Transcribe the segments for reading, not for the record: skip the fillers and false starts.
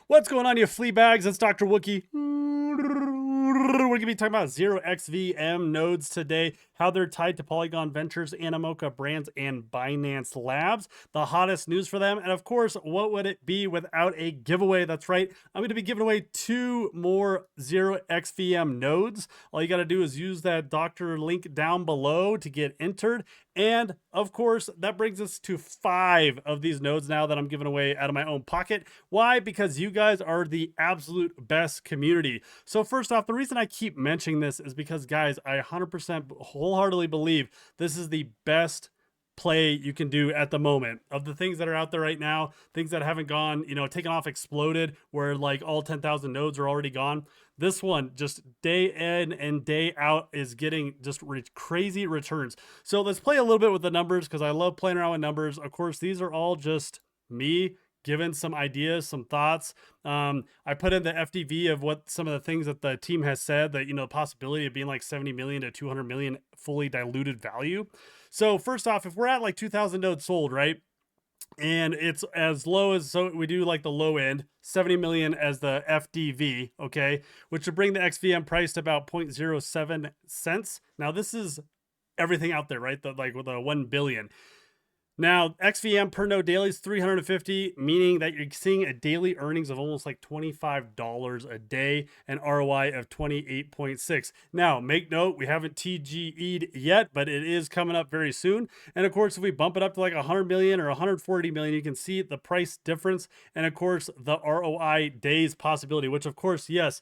What's going on, you flea bags? It's Dr. Wookie. We're going to be talking about 0xVM nodes today, how they're tied to Polygon Ventures, Animoca Brands, and Binance Labs, the hottest news for them. And of course, what would it be without a giveaway? That's right. I'm going to be giving away 2 more 0xVM nodes. All you got to do is use that doctor link down below to get entered. And of course, that brings us to 5 of these nodes now that I'm giving away out of my own pocket. Why? Because you guys are the absolute best community. So first off, the reason I keep mentioning this is because, guys, I 100% wholeheartedly believe this is the best play you can do at the moment. Of the things that are out there right now, things that haven't gone, taken off, exploded, where like all 10,000 nodes are already gone. This one, just day in and day out, is getting just crazy returns. So let's play a little bit with the numbers, because I love playing around with numbers. Of course, these are all just me given some ideas, some thoughts. I put in the FDV of what some of the things that the team has said, that, the possibility of being like 70 million to 200 million fully diluted value. So first off, if we're at like 2,000 nodes sold, right? And it's as low as, so we do like the low end, 70 million as the FDV, okay? Which would bring the XVM price to about 0.07 cents. Now this is everything out there, right? Like with a 1 billion. Now, XVM per node daily is 350, meaning that you're seeing a daily earnings of almost like $25 a day and ROI of 28.6. Now, make note, we haven't TGE'd yet, but it is coming up very soon. And of course, if we bump it up to like 100 million or 140 million, you can see the price difference. And of course, the ROI days possibility, which of course, yes,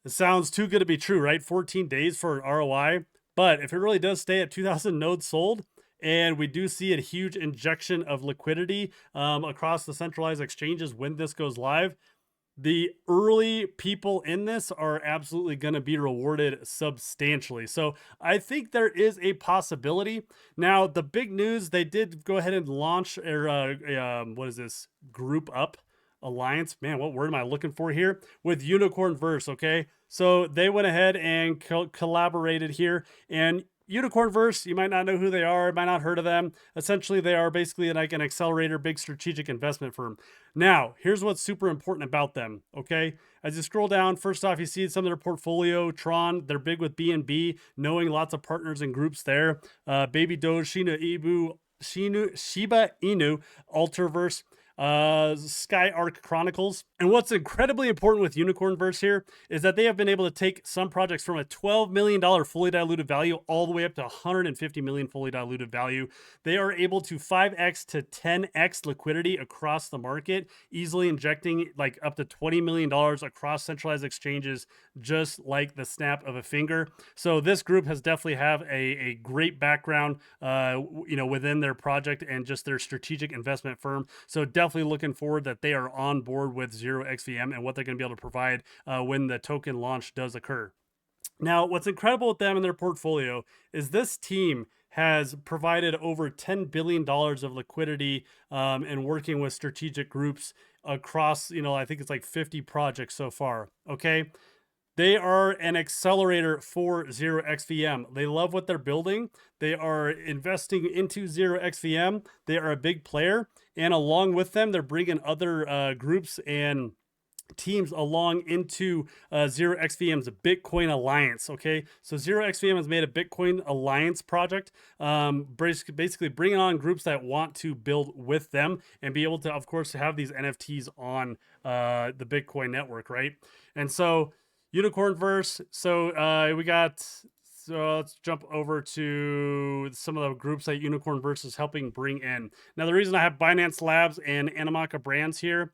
it sounds too good to be true, right? 14 days for an ROI. But if it really does stay at 2,000 nodes sold, and we do see a huge injection of liquidity across the centralized exchanges when this goes live, the early people in this are absolutely going to be rewarded substantially. So I think there is a possibility. Now, the big news, they did go ahead and launch what is this? Group Up Alliance. Man, what word am I looking for here? With Unicorn Verse, okay? So they went ahead and collaborated here, and Unicornverse, you might not know who they are, might not heard of them. Essentially, they are basically like an accelerator, big strategic investment firm. Now, here's what's super important about them, okay? As you scroll down, first off, you see some of their portfolio. Tron, they're big with BNB, knowing lots of partners and groups there. Baby Doge, Shiba Inu, Alterverse, Sky Arc Chronicles. And what's incredibly important with Unicornverse here is that they have been able to take some projects from a $12 million fully diluted value all the way up to 150 million fully diluted value. They are able to 5x to 10x liquidity across the market, easily injecting like up to $20 million across centralized exchanges, just like the snap of a finger. So this group has definitely have a great background, within their project and just their strategic investment firm. So definitely looking forward that they are on board with 0xVM and what they're going to be able to provide when the token launch does occur. Now, what's incredible with them and their portfolio is this team has provided over $10 billion of liquidity and working with strategic groups across, I think it's like 50 projects so far, okay? They are an accelerator for 0xVM. They love what they're building. They are investing into 0xVM. They are a big player. And along with them, they're bringing other groups and teams along into 0xVM's Bitcoin Alliance, okay? So 0xVM has made a Bitcoin Alliance project, basically bringing on groups that want to build with them and be able to, of course, have these NFTs on the Bitcoin network, right? And so Unicornverse. So we got, so let's jump over to some of the groups that Unicornverse is helping bring in. Now, the reason I have Binance Labs and Animoca Brands here,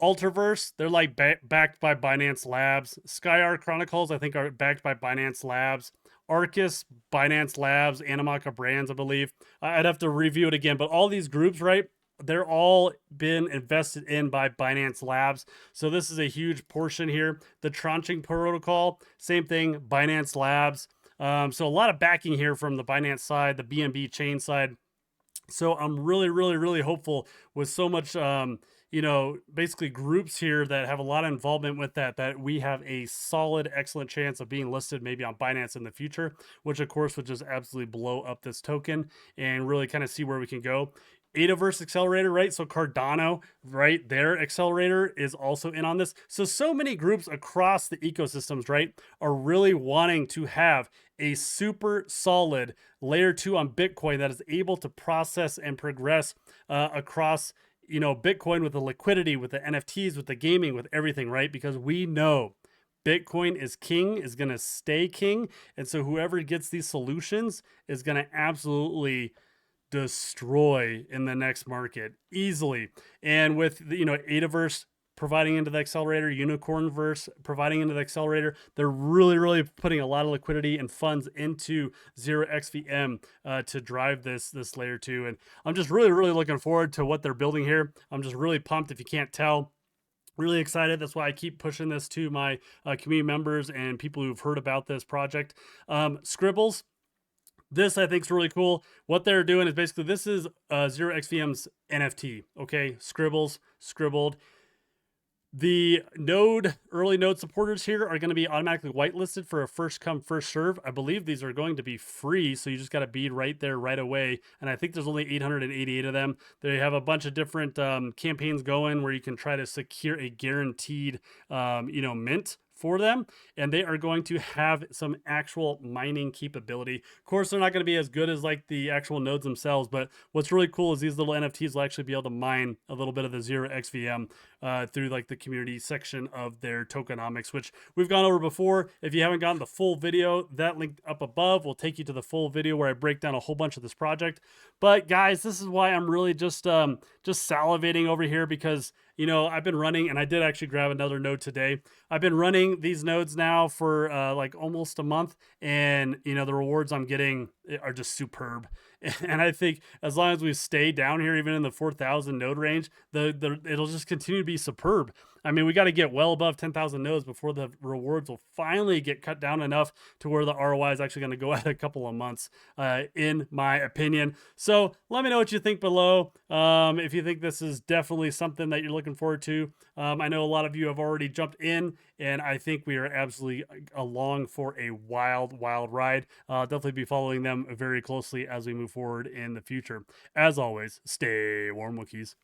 Alterverse, they're like backed by Binance Labs. Skyar Chronicles, I think, are backed by Binance Labs. Arcus, Binance Labs, Animoca Brands, I believe. I'd have to review it again, but all these groups, right? They're all been invested in by Binance Labs. So this is a huge portion here. The tranching protocol, same thing, Binance Labs. So a lot of backing here from the Binance side, the BNB chain side. So I'm really, really, really hopeful with so much, basically groups here that have a lot of involvement with that we have a solid, excellent chance of being listed maybe on Binance in the future, which of course would just absolutely blow up this token and really kind of see where we can go. Adaverse accelerator, right? So Cardano, right? Their accelerator is also in on this. So many groups across the ecosystems, right, are really wanting to have a super solid layer 2 on Bitcoin that is able to process and progress across, Bitcoin, with the liquidity, with the NFTs, with the gaming, with everything, right? Because we know Bitcoin is king, is going to stay king. And so whoever gets these solutions is going to absolutely destroy in the next market easily. And with the, Adaverse providing into the accelerator, Unicornverse providing into the accelerator, they're really putting a lot of liquidity and funds into 0xVM to drive this layer 2. And I'm just really looking forward to what they're building here. I'm just really pumped, if you can't tell. Really excited. That's why I keep pushing this to my community members and people who've heard about this project. Scribbles, this I think is really cool. What they're doing is basically, this is 0xVM's NFT. Okay, Scribbles, scribbled. The early node supporters here are going to be automatically whitelisted for a first come, first serve. I believe these are going to be free, so you just got to be right there right away. And I think there's only 888 of them. They have a bunch of different campaigns going where you can try to secure a guaranteed, mint for them, and they are going to have some actual mining capability. Of course, they're not going to be as good as like the actual nodes themselves, but what's really cool is these little NFTs will actually be able to mine a little bit of the 0xVM through like the community section of their tokenomics, which we've gone over before. If you haven't gotten the full video, that link up above will take you to the full video where I break down a whole bunch of this project. But guys, this is why I'm really just salivating over here, because I've been running, and I did actually grab another node today. I've been running these nodes now for like almost a month, and the rewards I'm getting are just superb. And I think as long as we stay down here, even in the 4,000 node range, it'll just continue to be superb. I mean, we got to get well above 10,000 nodes before the rewards will finally get cut down enough to where the ROI is actually going to go out a couple of months, in my opinion. So let me know what you think below. If you think this is definitely something that you're looking forward to. I know a lot of you have already jumped in, and I think we are absolutely along for a wild ride. Definitely be following them very closely as we move forward in the future. As always, stay warm, Wookiees.